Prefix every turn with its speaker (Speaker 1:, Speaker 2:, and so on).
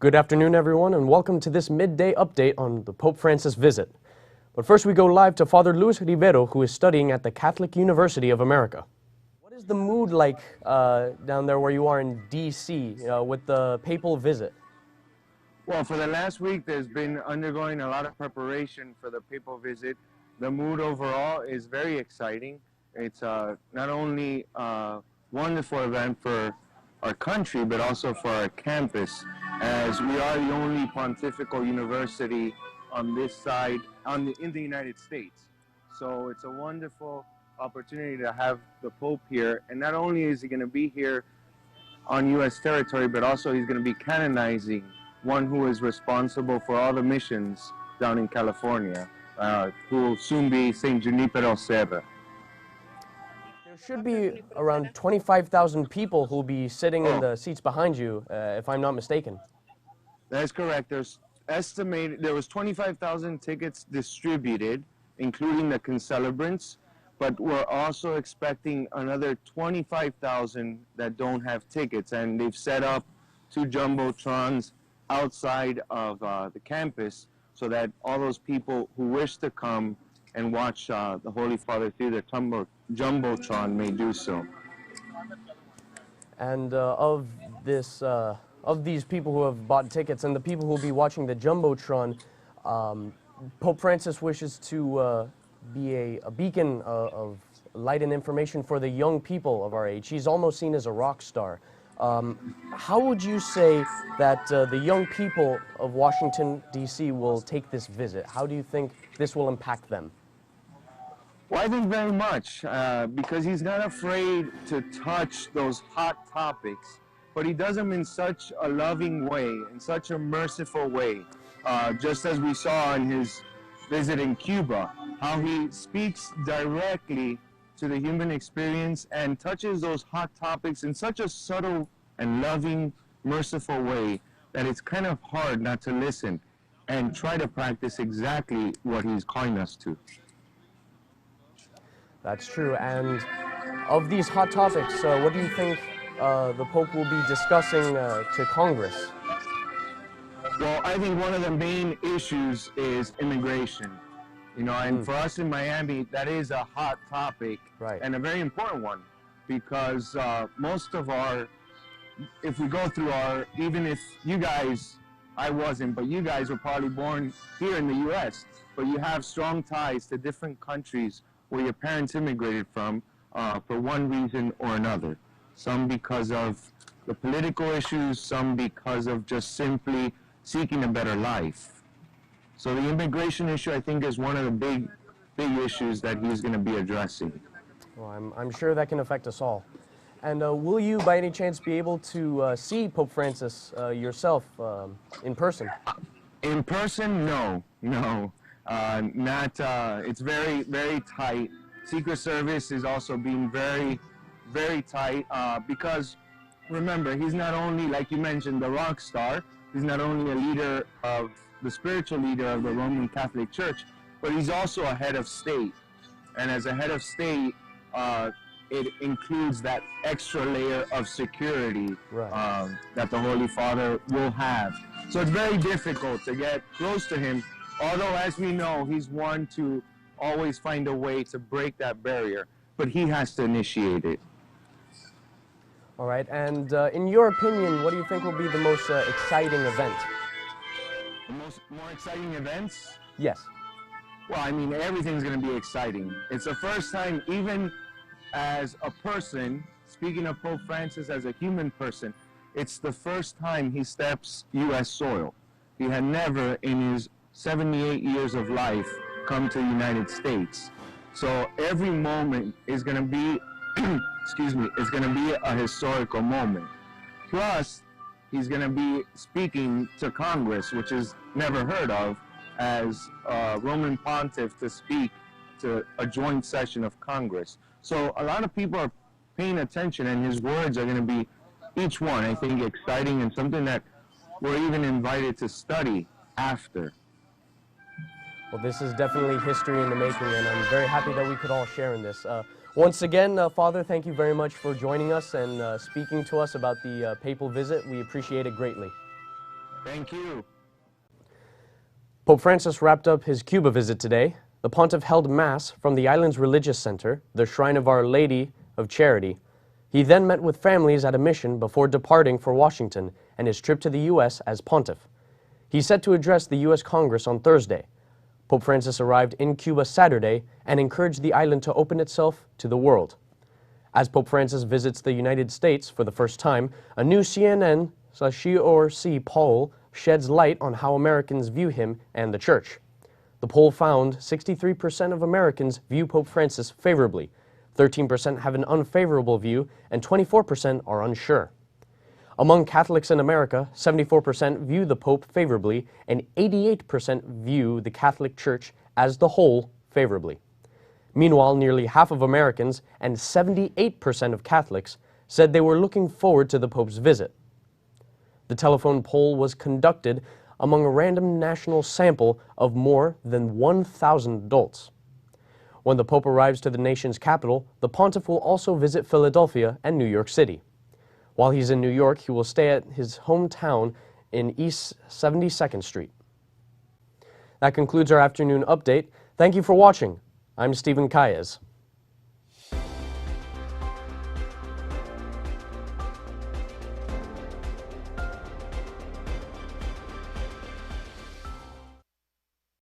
Speaker 1: Good afternoon, everyone, and welcome to this midday update on the Pope Francis visit. But first, we go live to Father Luis Rivero, who is studying at the Catholic University of America. What is the mood like down there where you are in D.C. With the papal visit?
Speaker 2: Well, for the last week, there's been undergoing a lot of preparation for the papal visit. The mood overall is very exciting. It's not only a wonderful event for our country, but also for our campus, as we are the only pontifical university on this side in the United States. So it's a wonderful opportunity to have the Pope here. And not only is he going to be here on U.S. territory, but also he's going to be canonizing one who is responsible for all the missions down in California, who will soon be St. Junipero Serra.
Speaker 1: There should be around 25,000 people who will be sitting in the seats behind you, if I'm not mistaken.
Speaker 2: That is correct. There was 25,000 tickets distributed, including the concelebrants, but we're also expecting another 25,000 that don't have tickets, and they've set up 2 jumbotrons outside of the campus so that all those people who wish to come and watch the Holy Father through the jumbotron may do so.
Speaker 1: And of these people who have bought tickets and the people who will be watching the jumbotron, Pope Francis wishes to be a beacon of light and information for the young people of our age. He's almost seen as a rock star. How would you say that the young people of Washington, D.C. will take this visit? How do you think this will impact them?
Speaker 2: Well, I think very much, because he's not afraid to touch those hot topics, but he does them in such a loving way, in such a merciful way, just as we saw in his visit in Cuba, how he speaks directly to the human experience and touches those hot topics in such a subtle and loving, merciful way that it's kind of hard not to listen and try to practice exactly what he's calling us to.
Speaker 1: That's true. And of these hot topics, what do you think the Pope will be discussing to Congress?
Speaker 2: Well, I think one of the main issues is immigration. And for us in Miami, that is a hot topic,
Speaker 1: right,
Speaker 2: and a very important one, because most of if we go through even if you guys, I wasn't, but you guys were probably born here in the U.S., but you have strong ties to different countries where your parents immigrated from for one reason or another. Some because of the political issues, some because of just simply seeking a better life. So the immigration issue, I think, is one of the big issues that he's going to be addressing.
Speaker 1: Well, I'm sure that can affect us all. And will you, by any chance, be able to see Pope Francis yourself in person?
Speaker 2: In person, no. Not. It's very, very tight. Secret Service is also being very, very tight because, remember, he's not only, like you mentioned, the rock star. He's not only a leader of the spiritual leader of the Roman Catholic Church, but he's also a head of state. And as a head of state, it includes that extra layer of security, right, that the Holy Father will have. So it's very difficult to get close to him, although, as we know, he's one to always find a way to break that barrier, but he has to initiate it.
Speaker 1: All right, and in your opinion, what do you think will be the most exciting event?
Speaker 2: The more exciting events?
Speaker 1: Yes.
Speaker 2: Well, I mean, everything's going to be exciting. It's the first time, even as a person, speaking of Pope Francis as a human person, it's the first time he steps U.S. soil. He had never in his 78 years of life come to the United States. So every moment is going to be, is going to be a historical moment. Plus, he's going to be speaking to Congress, which is never heard of, as Roman Pontiff to speak to a joint session of Congress. So a lot of people are paying attention, and his words are going to be, each one, I think, exciting and something that we're even invited to study after.
Speaker 1: Well, this is definitely history in the making, and I'm very happy that we could all share in this. Once again, Father, thank you very much for joining us and speaking to us about the papal visit. We appreciate it greatly.
Speaker 2: Thank you.
Speaker 1: Pope Francis wrapped up his Cuba visit today. The Pontiff held Mass from the island's religious center, the Shrine of Our Lady of Charity. He then met with families at a mission before departing for Washington and his trip to the U.S. as Pontiff. He's set to address the U.S. Congress on Thursday. Pope Francis arrived in Cuba Saturday and encouraged the island to open itself to the world. As Pope Francis visits the United States for the first time, a new CNN/CRC poll sheds light on how Americans view him and the Church. The poll found 63% of Americans view Pope Francis favorably, 13% have an unfavorable view, and 24% are unsure. Among Catholics in America, 74% view the Pope favorably, and 88% view the Catholic Church as the whole favorably. Meanwhile, nearly half of Americans and 78% of Catholics said they were looking forward to the Pope's visit. The telephone poll was conducted among a random national sample of more than 1,000 adults. When the Pope arrives to the nation's capital, the Pontiff will also visit Philadelphia and New York City. While he's in New York, he will stay at his hometown in East 72nd Street. That concludes our afternoon update. Thank you for watching. I'm Stephen Calles.